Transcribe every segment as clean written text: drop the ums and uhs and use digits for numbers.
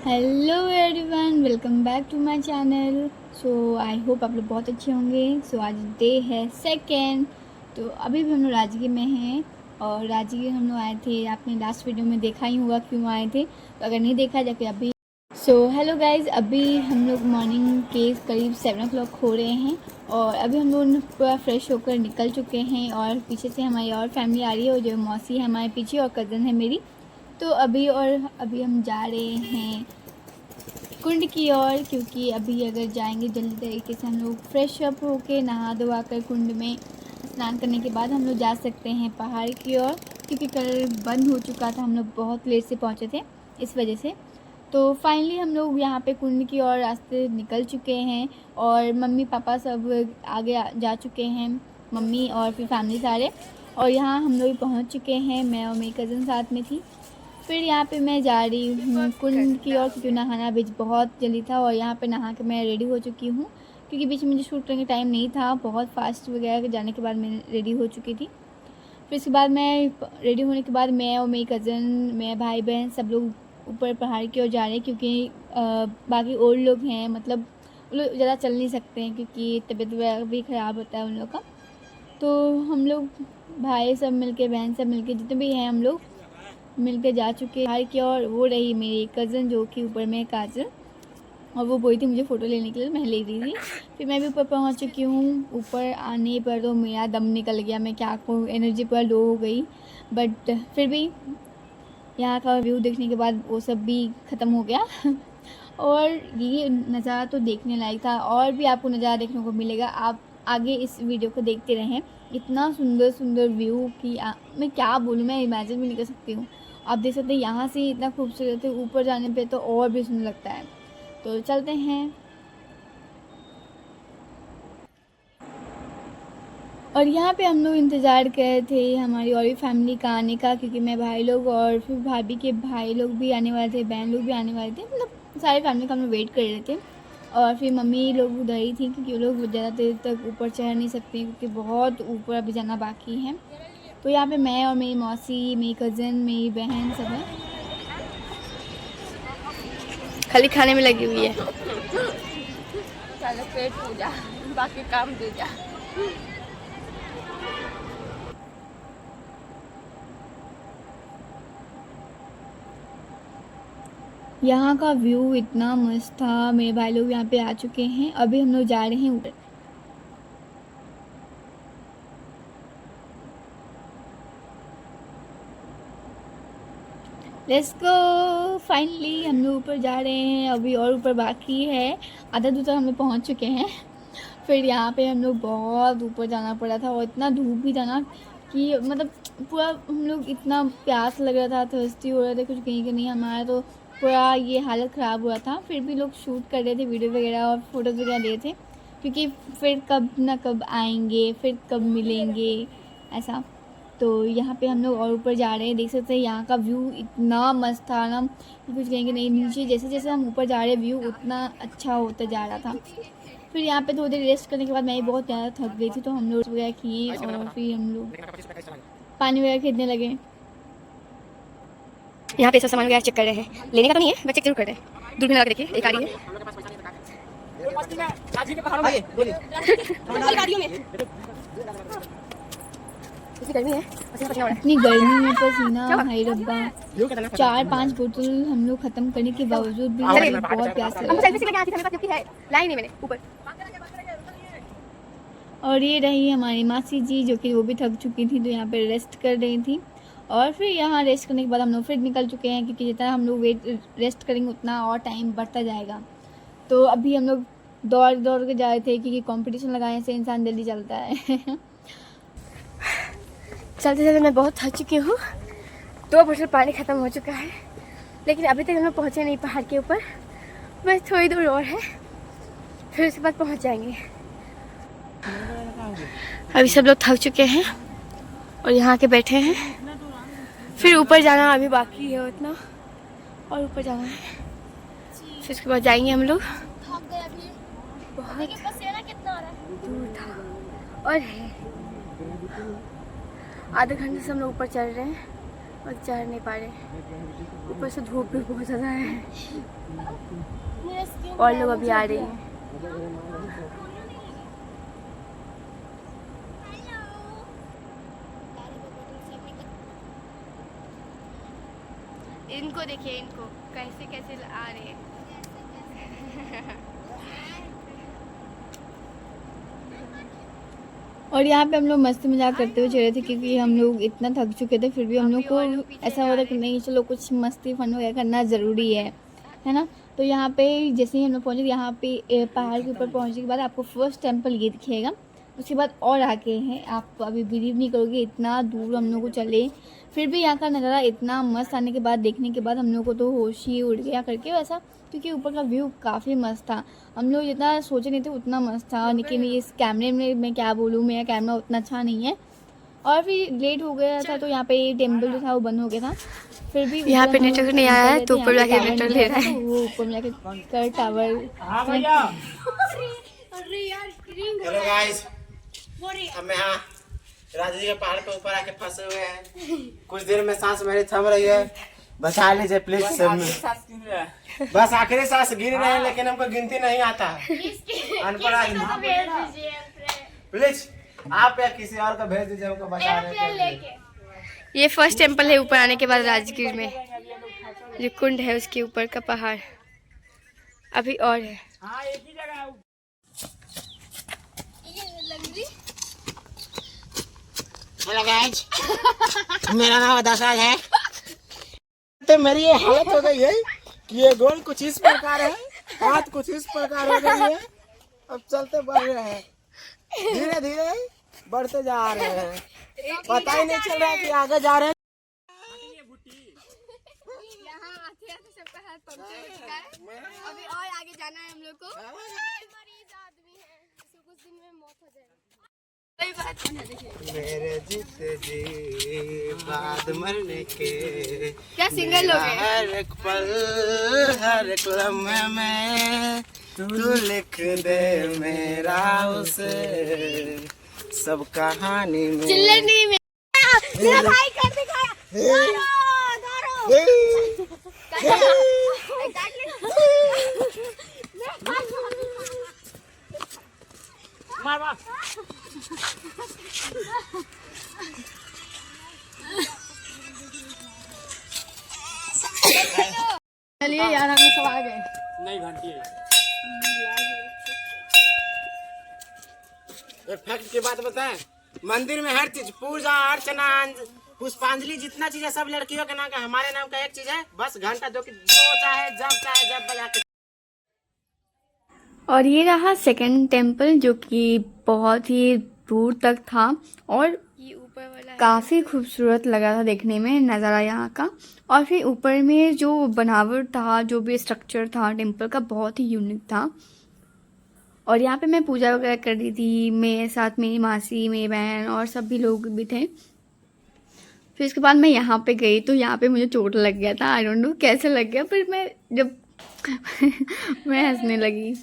Hello everyone, welcome back to my channel. So I hope आप लोग बहुत अच्छे होंगे। सो आज डे है सेकेंड। तो अभी भी हम लोग राजगीर में हैं और राजगीर हम लोग आए थे। आपने लास्ट वीडियो में देखा ही होगा क्यों आए थे, तो अगर नहीं देखा जाके अभी। सो हेलो गाइज, अभी हम लोग मॉर्निंग के करीब 7 o'clock हो रहे हैं और अभी हम लोग पूरा फ्रेश होकर निकल चुके हैं और पीछे से हमारी और फैमिली आ रही है और जो मौसी है हमारे पीछे और कज़न है मेरी। तो अभी हम जा रहे हैं कुंड की ओर, क्योंकि अभी अगर जाएंगे जल्दी तरीके से हम लोग फ्रेश अप होके नहा धोवा कर कुंड में स्नान करने के बाद हम लोग जा सकते हैं पहाड़ की ओर, क्योंकि कल बंद हो चुका था। हम लोग बहुत लेट से पहुंचे थे इस वजह से। तो फाइनली हम लोग यहाँ पे कुंड की ओर रास्ते निकल चुके हैं और मम्मी पापा सब आगे जा चुके हैं, मम्मी और फिर फैमिली सारे। और यहाँ हम लोग पहुँच चुके हैं, मैं और मेरी कज़न साथ में थी। फिर यहाँ पे मैं जा रही हूँ कुंड की ओर, क्योंकि नहाना बीच बहुत जल्दी था और यहाँ पे नहा के मैं रेडी हो चुकी हूँ, क्योंकि बीच में मुझे शूट करने का टाइम नहीं था। बहुत फास्ट वगैरह जाने के बाद मैं रेडी हो चुकी थी। फिर इसके बाद मैं रेडी होने के बाद मैं और मेरी कज़न, मेरे भाई बहन सब लोग ऊपर पहाड़ की ओर जा रहे हैं, क्योंकि बाकी और लोग हैं, मतलब वो लोग ज़्यादा चल नहीं सकते हैं क्योंकि तबीयत वगैरह भी ख़राब होता है उन लोग का। तो हम लोग भाई सब मिलके, बहन सब मिलके, जितने भी हैं हम लोग मिलकर जा चुके पहाड़ की ओर। वो रही मेरी कज़न जो कि ऊपर में काजल, और वो बोली थी मुझे फ़ोटो लेने के लिए, मैं ले रही थी। फिर मैं भी ऊपर पहुंच चुकी हूँ। ऊपर आने पर तो मेरा दम निकल गया, मैं क्या कहूँ, एनर्जी पूरा लो हो गई। बट फिर भी यहाँ का व्यू देखने के बाद वो सब भी ख़त्म हो गया और ये नज़ारा तो देखने लायक था, और भी आपको नज़ारा देखने को मिलेगा। आप आगे इस वीडियो को देखते रहें। इतना सुंदर सुंदर व्यू कि मैं क्या बोलूँ, मैं इमेजिन भी नहीं कर सकती हूँ। आप देख सकते हैं यहाँ से इतना खूबसूरत है, ऊपर जाने पे तो और भी सुंदर लगता है। तो चलते हैं। और यहाँ पे हम लोग इंतज़ार कर रहे थे हमारी और भी फैमिली का आने का, क्योंकि मैं भाई लोग और फिर भाभी के भाई लोग भी आने वाले थे, बहन लोग भी आने वाले थे, मतलब सारे फैमिली का हम लोग वेट कर रहे थे। और फिर मम्मी लोग उधर ही थी, क्योंकि वो लोग ज़्यादा देर तक ऊपर चढ़ नहीं सकते क्योंकि बहुत ऊपर अभी जाना बाकी है। तो यहाँ पे मैं और मेरी मौसी, मेरी कज़न, मेरी बहन सब है, खाली खाने में लगी हुई है। चलो पेट पूजा, बाकी काम दूजा। यहाँ का व्यू इतना मस्त था। मेरे भाई लोग यहाँ पे आ चुके हैं, अभी हम लोग जा रहे हैं ऊपर। Let's go. फाइनली हम लोग ऊपर जा रहे हैं, अभी और ऊपर बाकी है, आधा दूर तक हम लोग पहुँच चुके हैं। फिर यहाँ पे हम लोग बहुत ऊपर जाना पड़ा था और इतना धूप भी था ना कि मतलब पूरा हम लोग, इतना प्यास लग रहा था, थर्स्टी हो रहे थे, कुछ कहीं के नहीं, हमारा तो पूरा ये हालत ख़राब हुआ था। फिर भी लोग शूट कर रहे थे वीडियो वगैरह और फ़ोटोज़ वगैरह ले रहे थे, क्योंकि फिर कब ना कब आएंगे, फिर कब मिलेंगे, ऐसा। तो यहाँ पे हम लोग और ऊपर जा रहे हैं, देख सकते हैं यहाँ का व्यू इतना मस्त था ना कि कुछ कहेंगे नहीं। नीचे जैसे जैसे हम ऊपर जा रहे हैं व्यू उतना अच्छा होता जा रहा था। फिर यहाँ पे थोड़ी देर रेस्ट करने के बाद मैं बहुत ज़्यादा थक गई थी, तो हम लोग वगैरह किए और फिर हम लोग पानी वगैरह खरीदने लगे। यहाँ पे सब सामान वगैरह चेक कर रहे हैं, लेने का तो नहीं है, बस चेक जरूर कर रहे हैं। दूर में लगा के देखिए, एक आ रही है। इतनी गर्मी है, पसीना पसीना हो रहा है। इतनी गर्मी में पसीना, हाय रब्बा। 4-5 बोतल हम लोग ख़त्म करने के बावजूद भी बहुत प्यास लगी। सेल्फी से लगा थी, मेरे पास क्योंकि है लाई नहीं मैंने ऊपर। और ये रही हमारी मासी जी, जो कि वो भी थक चुकी थी, तो यहाँ पे रेस्ट कर रही थी। और फिर यहाँ रेस्ट करने के बाद हम लोग फिर निकल चुके हैं, क्योंकि जितना हम लोग रेस्ट करेंगे उतना और टाइम बढ़ता जाएगा। तो अभी हम लोग दौड़ दौड़ के जा रहे थे, क्योंकि कंपटीशन लगाने से इंसान जल्दी चलता है चलते चलते मैं बहुत थक चुकी हूँ। 2 बोतल पानी ख़त्म हो चुका है, लेकिन अभी तक हम लोग पहुँचे नहीं पहाड़ के ऊपर। बस थोड़ी दूर और है, फिर उसके बाद पहुँच जाएंगे। अभी सब लोग थक चुके हैं और यहाँ के बैठे हैं। फिर ऊपर जाना अभी बाकी है उतना, और ऊपर जाना है, फिर उसके बाद जाएंगे हम लोग। बहुत दूर था और है, आधे घंटे से हम लोग ऊपर चल रहे हैं और चढ़ नहीं पा रहे, ऊपर से धूप भी बहुत ज़्यादा है और लोग अभी आ रहे हैं। इनको देखिए, इनको कैसे कैसे आ रहे हैं। और यहाँ पे हम लोग मस्ती मजाक करते हुए चल रहे थे क्योंकि हम लोग इतना थक चुके थे, फिर भी हम लोग को ऐसा हो रहा कि नहीं चलो कुछ मस्ती फन वगैरह करना ज़रूरी है ना। तो यहाँ पे जैसे ही हम लोग पहुँचे, यहाँ पे पहाड़ के ऊपर पहुँचने के बाद आपको फर्स्ट टेम्पल ये दिखेगा। उसके बाद और आगे हैं, आप अभी बिलीव नहीं करोगे इतना दूर हम लोग को चले, फिर भी यहाँ का नज़ारा इतना मस्त आने के बाद देखने के बाद हम लोग को तो होश ही उड़ गया करके वैसा, क्योंकि ऊपर का व्यू काफ़ी मस्त था। हम लोग जितना सोचे नहीं थे उतना मस्त था, लेकिन इस कैमरे में मैं क्या बोलूँ, मेरा कैमरा उतना अच्छा नहीं है। और फिर लेट हो गया था तो यहाँ पे टेम्पल जो था वो बंद हो गया था। फिर भी यहाँ पे नेटवर्क नहीं आया है तो ऊपर जाके नेटवर्क ले रहा है। वो ऊपर में जाके टावर। हेलो गाइस, हम यहाँ राजू के पहाड़ पे ऊपर आके फंसे हुए हैं। कुछ देर में सांस मेरी थम रही है, बचा लीजिए प्लीज। बस आखिरी सांस गिन रहे हैं लेकिन हमको गिनती नहीं आता। अनपढ़ आदमी, प्लीज आप या किसी और को भेज दीजिए हमको बचाने के लिए। ये फर्स्ट टेम्पल है ऊपर आने के बाद राजगीर में, जो कुंड है उसके ऊपर का पहाड़ अभी और है। हेलो गाइस, मेरा नाम अदासाज है। तो मेरी ये हालत हो गई है कि ये गोल कुछ इस प्रकार है, हाथ कुछ इस प्रकार हो गई है। अब चलते बढ़ रहे हैं, धीरे धीरे बढ़ते जा रहे हैं, पता ही नहीं चल रहा है कि आगे जा रहे हैं। यहाँ आते आते सबका हाथ पंक्चर हो चुका है, अभी और आगे जाना है हम लोग को। मरीज आदमी है, इसको कुछ दिन में मौत हो जाएगी। कोई बात नहीं, देखिए मेरे जीते जी बाद मरने के क्या सिंगल लोग हैं? हर एक पल हर एक लम्हे में तू लिख दे मेरा उसे सब कहानी में। चिल्लनी में मेरा भाई कर दिखाया। चलिए यार हम सब आ गए। नहीं घंटी एक फैक्ट की बात बताएं, मंदिर में हर चीज पूजा अर्चना पुष्पांजलि जितना चीज है सब लड़कियों के नाम का, हमारे नाम का एक चीज है बस घंटा, जो चाहे जब बजा के। और ये रहा सेकंड टेम्पल जो कि बहुत ही दूर तक था और ये ऊपर वाला है। काफ़ी खूबसूरत लगा था देखने में नज़ारा यहाँ का। और फिर ऊपर में जो बनावट था, जो भी स्ट्रक्चर था टेम्पल का, बहुत ही यूनिक था। और यहाँ पे मैं पूजा वगैरह कर रही थी, मेरे साथ मेरी मासी, मेरी बहन और सभी लोग भी थे। फिर उसके बाद मैं यहाँ पे गई तो यहाँ पे मुझे चोट लग गया था, आई डोंट नो कैसे लग गया, फिर मैं जब मैं हंसने लगी।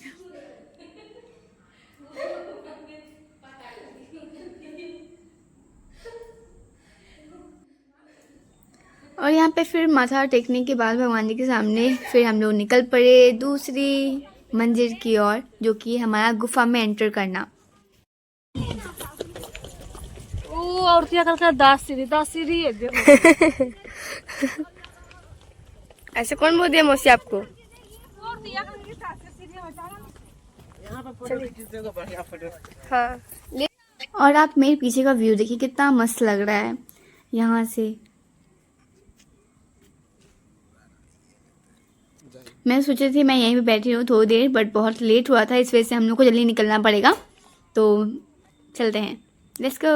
और यहाँ पे फिर माथा टेकने के बाद भगवान जी के सामने फिर हम लोग निकल पड़े दूसरी मंजिल की ओर, जो कि हमारा गुफा में एंटर करना। और क्या करता है, 10 सीढ़ी है देखो। ऐसे कौन बोल दिया मौसी आपको? हाँ। और आप मेरे पीछे का व्यू देखिए कितना मस्त लग रहा है यहाँ से। मैं सोची थी मैं यहीं पे बैठी हूँ थोड़ी देर, बट बहुत लेट हुआ था, इस वजह से हम लोग को जल्दी निकलना पड़ेगा, तो चलते हैं, लेट्स गो।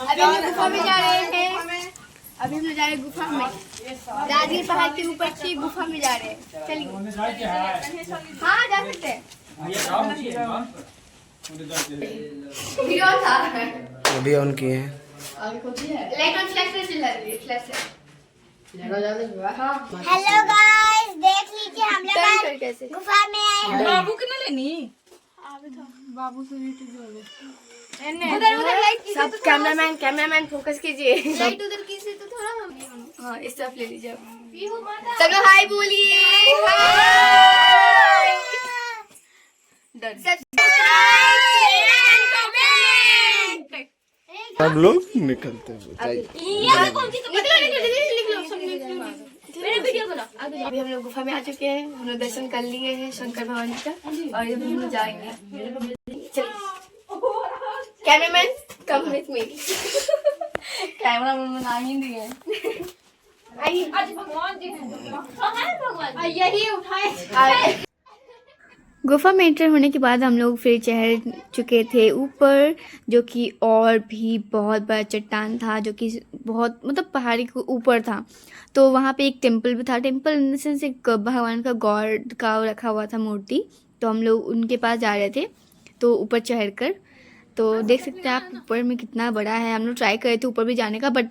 अभी हम गुफा में जा रहे हैं, अभी हम जा रहे हैं गुफा में, राजगीर पहाड़ के ऊपर की गुफा में जा रहे हैं। चलिए हाँ जा सकते हैं। अभी ऑन किए हैं, लाइट ऑन फ्लैश चला रही है, फ्लैश है। हेलो गाइस, देख लीजिए हम लोग कैसे गुफा में आए हैं। बाबू के ना लेनी बाबू से सब कैमरामैन फोकस कीजिए। लाइट उधर किसी तो थोड़ा हम हाँ इस तरफ ले लीजिए। सब लोग हाय बोलिए। हाय। सब लोग निकलते हैं। अभी हम लोग गुफा में आ चुके हैं, हम लोग दर्शन कर लिए हैं शंकर भगवान जी का और अब हम लोग जाएंगे। चलिए cameraman come with me. Camera man आ ही नहीं है। यही उठाए। गुफा में एंटर होने के बाद हम लोग फिर चढ़ चुके थे ऊपर, जो कि और भी बहुत बड़ा चट्टान था, जो कि बहुत मतलब पहाड़ी के ऊपर था। तो वहाँ पे एक टेम्पल भी था। टेम्पल इन द सेंस एक भगवान का गॉड का रखा हुआ था मूर्ति। तो हम लोग उनके पास जा रहे थे तो ऊपर चढ़ कर। तो देख सकते हैं आप ऊपर में कितना बड़ा है। हम लोग ट्राई करे थे ऊपर भी जाने का बट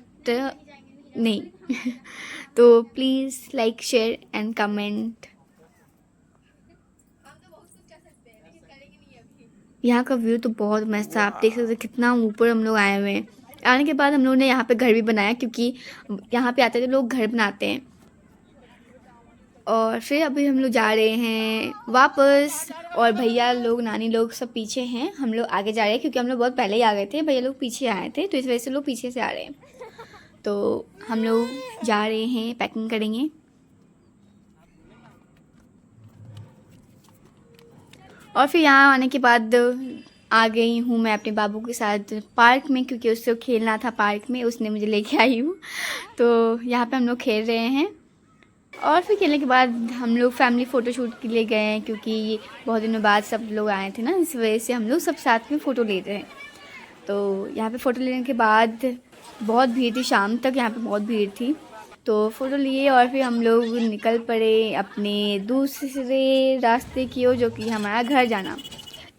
नहीं। तो please like share and comment. यहाँ का व्यू तो बहुत मस्त था। आप देख सकते हैं कितना ऊपर हम लोग आए हुए हैं। आने के बाद हम लोगों ने यहाँ पे घर भी बनाया, क्योंकि यहाँ पे आते थे लोग घर बनाते हैं। और फिर अभी हम लोग जा रहे हैं वापस, और भैया लोग नानी लोग सब पीछे हैं। हम लोग आगे जा रहे हैं क्योंकि हम लोग बहुत पहले ही आ गए थे, भैया लोग पीछे आए थे, तो इस वजह से लोग पीछे से आ रहे हैं। तो हम लोग जा रहे हैं, पैकिंग करेंगे। और फिर यहाँ आने के बाद आ गई हूँ मैं अपने बाबू के साथ पार्क में, क्योंकि उससे खेलना था पार्क में, उसने मुझे लेके आई हूँ। तो यहाँ पे हम लोग खेल रहे हैं। और फिर खेलने के बाद हम लोग फैमिली फ़ोटोशूट के लिए गए हैं, क्योंकि बहुत दिनों बाद सब लोग आए थे ना, इस वजह से हम लोग सब साथ में फ़ोटो ले रहे हैं। तो यहाँ पे फ़ोटो लेने के बाद बहुत भीड़ थी, शाम तक यहाँ पे बहुत भीड़ थी। तो फ़ोटो लिए और फिर हम लोग निकल पड़े अपने दूसरे रास्ते की ओर, जो कि हमारा घर जाना।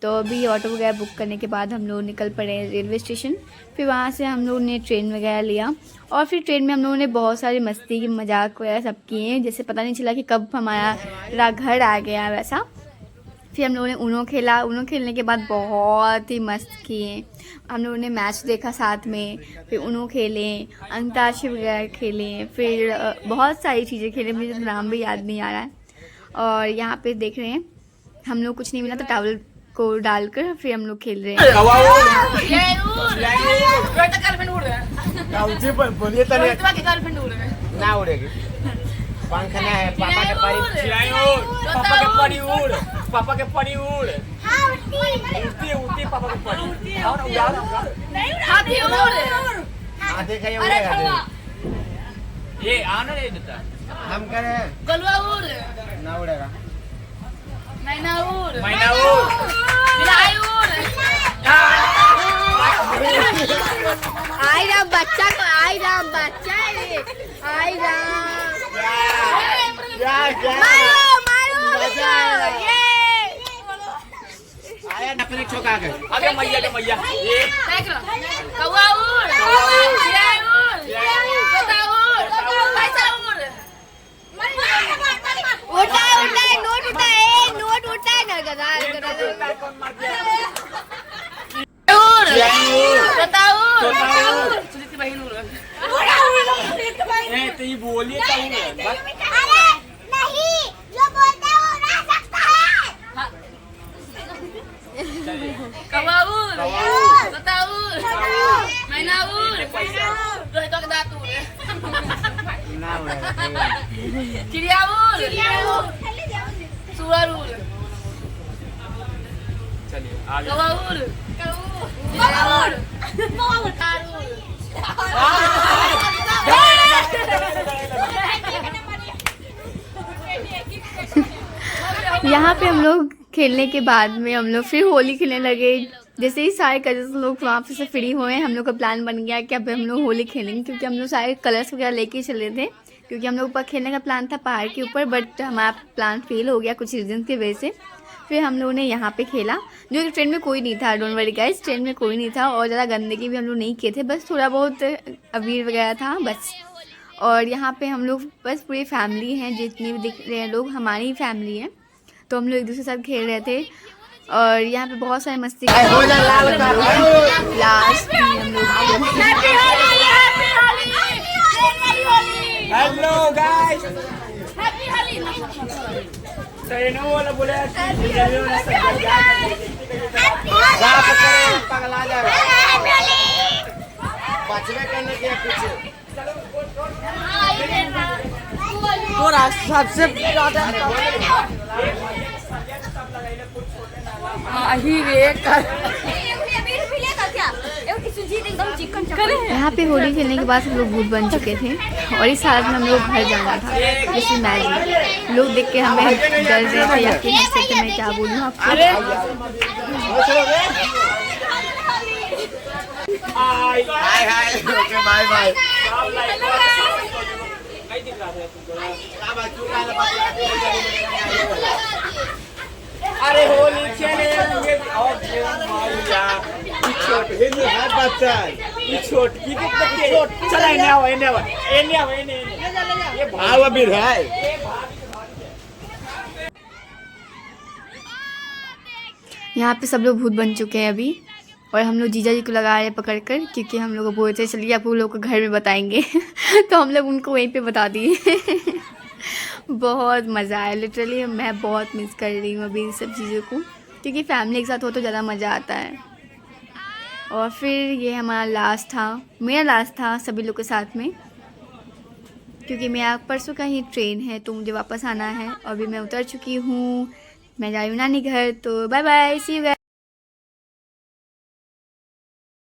तो अभी ऑटो वगैरह बुक करने के बाद हम लोग निकल पड़े रेलवे स्टेशन। फिर वहाँ से हम लोगों ने ट्रेन वगैरह लिया, और फिर ट्रेन में हम लोगों ने बहुत सारी मस्ती की मजाक वगैरह सब किए, जैसे पता नहीं चला कि कब हमारा घर आ गया वैसा। फिर हम लोगों ने ऊनो खेला। ऊनो खेलने के बाद बहुत ही मस्त किए। हम लोगों ने मैच देखा साथ में, फिर ऊनो खेले, अंताक्षरी वगैरह खेले, फिर बहुत सारी चीज़ें खेले, मुझे नाम भी याद नहीं आ रहा है। और यहाँ पे देख रहे हैं हम लोग कुछ नहीं मिला तो टावल को डालकर फिर हम लोग खेल रहे हैं। ना उड़ेगी, पंख ना है, पापा के परी उड़, पापा के परी उड़, उड़ती पापा के परी हाथी उड़, हाथी का ये उड़ेगा। ये आना नहीं देता, हम करें गलवा उड़, ना उड़ेगा, मैना उड़, बिलाई उड़। आई राम बच्चा को, आई राम बच्चा रे, आई राम मारो ये आया नकली चौका के आगे मैया के मैया ये कौवा उड़, चिड़ै उड़, तोता उड़, पैसा उड़, उठा उठा नोट उठा, नोट उठा ना गदा गदा तोता उड़, सुनीति बहन उड़। तो ये बोलिए क्या अरे नहीं, जो बोलता है वो उड़ा सकता है। कौवा उड़, तोता उड़, मैना उड़, रोहित का दांत उड़, ना उड़ेगा। चिड़िया उड़, सुअर उड़, चलिए आगे कौवा उड़, यहाँ पे हम लोग खेलने के बाद में हम लोग फिर होली खेलने लगे। जैसे ही सारे कलर्स लोग वहाँ पे से फ्री हुए, हम लोग का प्लान बन गया कि अब हम लोग होली खेलेंगे, क्योंकि हम लोग सारे कलर्स वगैरह लेके चले थे, क्योंकि हम लोग ऊपर खेलने का प्लान था पहाड़ के ऊपर, बट हमारा प्लान फेल हो गया कुछ रीजन की वजह से। फिर हम लोगों ने यहाँ पे खेला, जो कि ट्रेन में कोई नहीं था, डोंट वरी गाइस, ट्रेन में कोई नहीं था, और ज़्यादा गंदगी भी हम लोग नहीं किए थे, बस थोड़ा बहुत अबीर वगैरह था बस। और यहाँ पे हम लोग बस पूरी फैमिली हैं, जितनी भी दिख रहे हैं लोग हमारी फैमिली है, तो हम लोग एक दूसरे के साथ खेल रहे थे। और यहाँ पे बहुत सारी मस्ती हो जा लाल का लास्ट में हम लोग हेलो गाइस पगला जा बचवे करने के पीछे तोरा सबसे ज्यादा यहाँ पे होली खेलने के बाद हम लोग भूत बन चुके थे और इस हालत में हम लोग घर जाना था। जैसे मैजिक लोग देख के हमें डर रहे थे या फिर हंस रहे थे। मैं क्या बोलूँ आपको। हाय हाय ओके बाय बाय अरे होली खेलेंगे और छोट ये हाथ बच्चा ये छोट की छोट चला इन्हें आओ ये भाव अभी है। यहाँ पे सब लोग भूत बन चुके हैं अभी और हम लोग जीजा जी को लगा रहे हैं पकड़ कर, क्योंकि हम लोग को बोलते चलिए आप लोग को घर में बताएंगे तो हम लोग उनको वहीं पे बता दिए बहुत मज़ा आया लिटरली। मैं बहुत मिस कर रही हूँ अभी इन सब चीज़ों को, क्योंकि फैमिली के साथ हो तो ज़्यादा मज़ा आता है। और फिर ये हमारा लास्ट था, मेरा लास्ट था सभी लोग के साथ में, क्योंकि मेरा परसों का ही ट्रेन है तो मुझे वापस आना है। और अभी मैं उतर चुकी हूँ, मैं जा रही हूँ नानी घर। तो bye bye, see you guys.